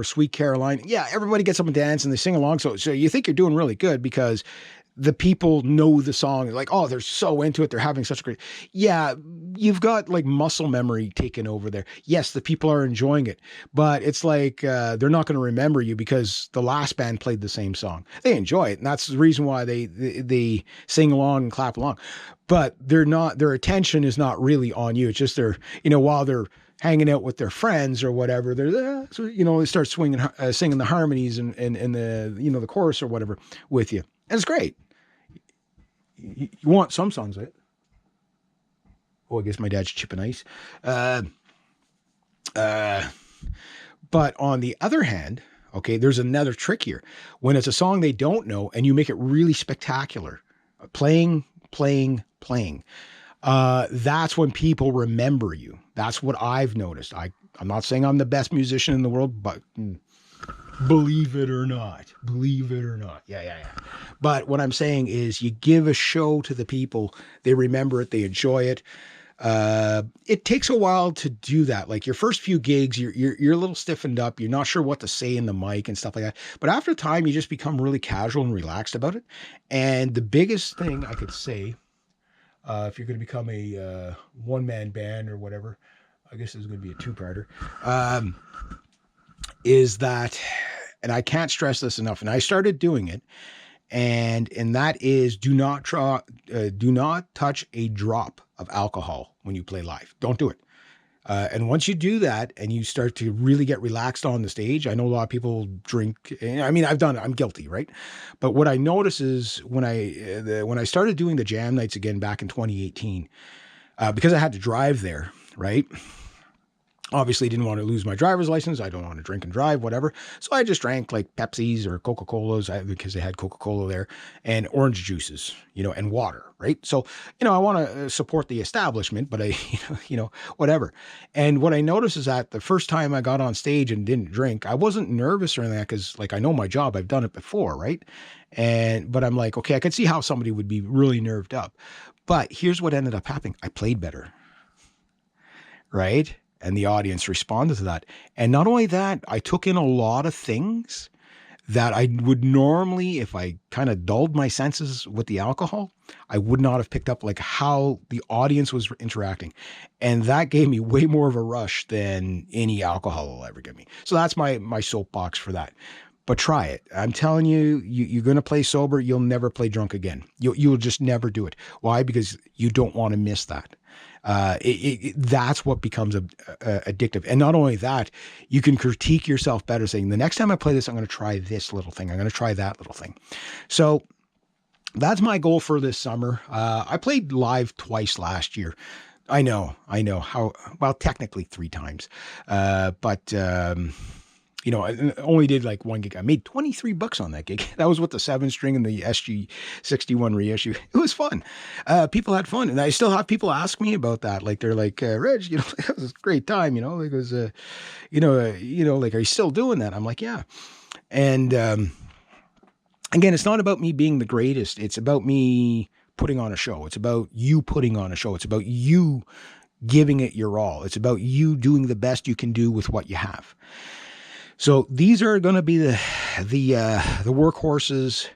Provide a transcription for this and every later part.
or Sweet Caroline, yeah, everybody gets up and dance and they sing along. So you think you're doing really good because the people know the song. Like, oh, they're so into it. They're having such a great, yeah, you've got like muscle memory taken over there. Yes, the people are enjoying it, but it's like, they're not going to remember you because the last band played the same song. They enjoy it. And that's the reason why they sing along and clap along, but their attention is not really on you. It's just while they're hanging out with their friends or whatever, they're, they start singing the harmonies and the, the chorus or whatever with you. And it's great. You want some songs, right? Oh, I guess my dad's chipping ice. But on the other hand, okay, there's another trick here. When it's a song they don't know and you make it really spectacular, playing, that's when people remember you. That's what I've noticed. I'm not saying I'm the best musician in the world, but believe it or not. Yeah. But what I'm saying is you give a show to the people, they remember it, they enjoy it. It takes a while to do that. Like your first few gigs, you're a little stiffened up. You're not sure what to say in the mic and stuff like that. But after time, you just become really casual and relaxed about it. And the biggest thing I could say, if you're going to become a one-man band or whatever, I guess this is going to be a two-parter, is that, and I can't stress this enough, and I started doing it, and that is do not touch a drop of alcohol when you play live. Don't do it. And once you do that and you start to really get relaxed on the stage, I know a lot of people drink. I mean, I've done it. I'm guilty, right? But what I notice is when I started doing the jam nights again back in 2018, because I had to drive there, right? Obviously didn't want to lose my driver's license. I don't want to drink and drive, whatever. So I just drank like Pepsis or Coca-Colas because they had Coca-Cola there, and orange juices, and water, right? So, I want to support the establishment, but I, whatever. And what I noticed is that the first time I got on stage and didn't drink, I wasn't nervous or anything because like I know my job, I've done it before, right? But I'm like, okay, I could see how somebody would be really nerved up. But here's what ended up happening. I played better, right? And the audience responded to that. And not only that, I took in a lot of things that I would normally, if I kind of dulled my senses with the alcohol, I would not have picked up, like how the audience was interacting. And that gave me way more of a rush than any alcohol will ever give me. So that's my soapbox for that. But try it. I'm telling you, you're going to play sober. You'll never play drunk again. You'll just never do it. Why? Because you don't want to miss that. That's what becomes addictive. And not only that, you can critique yourself better, saying the next time I play this, I'm going to try this little thing. I'm going to try that little thing. So that's my goal for this summer. I played live twice last year. I know technically 3 times. But I only did like 1 gig. I made $23 on that gig. That was with the 7-string and the SG-61 reissue. It was fun. People had fun. And I still have people ask me about that. Like, they're like, Reg, that was a great time, like it was, like, are you still doing that? I'm like, yeah. And, again, it's not about me being the greatest. It's about me putting on a show. It's about you putting on a show. It's about you giving it your all. It's about you doing the best you can do with what you have. So these are going to be the workhorses,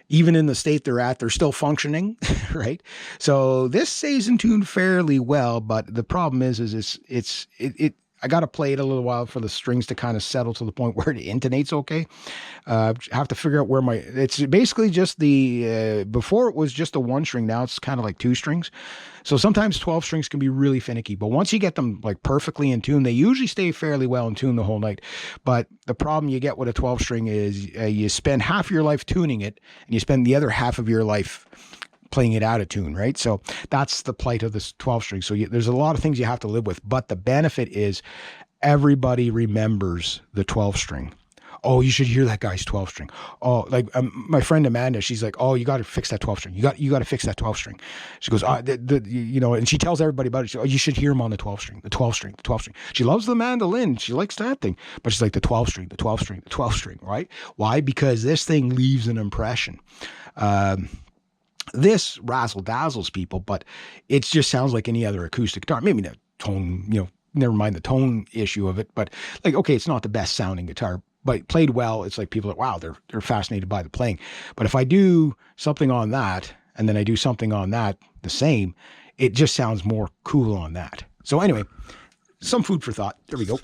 even in the state they're at. They're still functioning, right? So this stays in tune fairly well, but the problem is I got to play it a little while for the strings to kind of settle to the point where it intonates okay. I have to figure out where it's basically just before it was just a 1-string. Now it's kind of like 2 strings. So sometimes 12 strings can be really finicky, but once you get them like perfectly in tune, they usually stay fairly well in tune the whole night. But the problem you get with a 12 string is you spend half your life tuning it and you spend the other half of your life playing it out of tune, right? So that's the plight of this 12 string. So there's a lot of things you have to live with, but the benefit is everybody remembers the 12 string. Oh, you should hear that guy's 12 string. Oh, like my friend Amanda, she's like, oh, you got to fix that 12 string. You got to fix that 12 string. She goes, and she tells everybody about it. She goes, oh, you should hear him on the 12 string, the 12 string, the 12 string. She loves the mandolin. She likes that thing, but she's like the 12 string, the 12 string, the 12 string, right? Why? Because this thing leaves an impression. This razzle dazzles people, but it just sounds like any other acoustic guitar. Maybe the tone, never mind the tone issue of it, but like, okay, it's not the best sounding guitar, but played well, it's like people are, wow, they're fascinated by the playing. But if I do something on that, and then I do something on that, the same, it just sounds more cool on that. So anyway, some food for thought. There we go.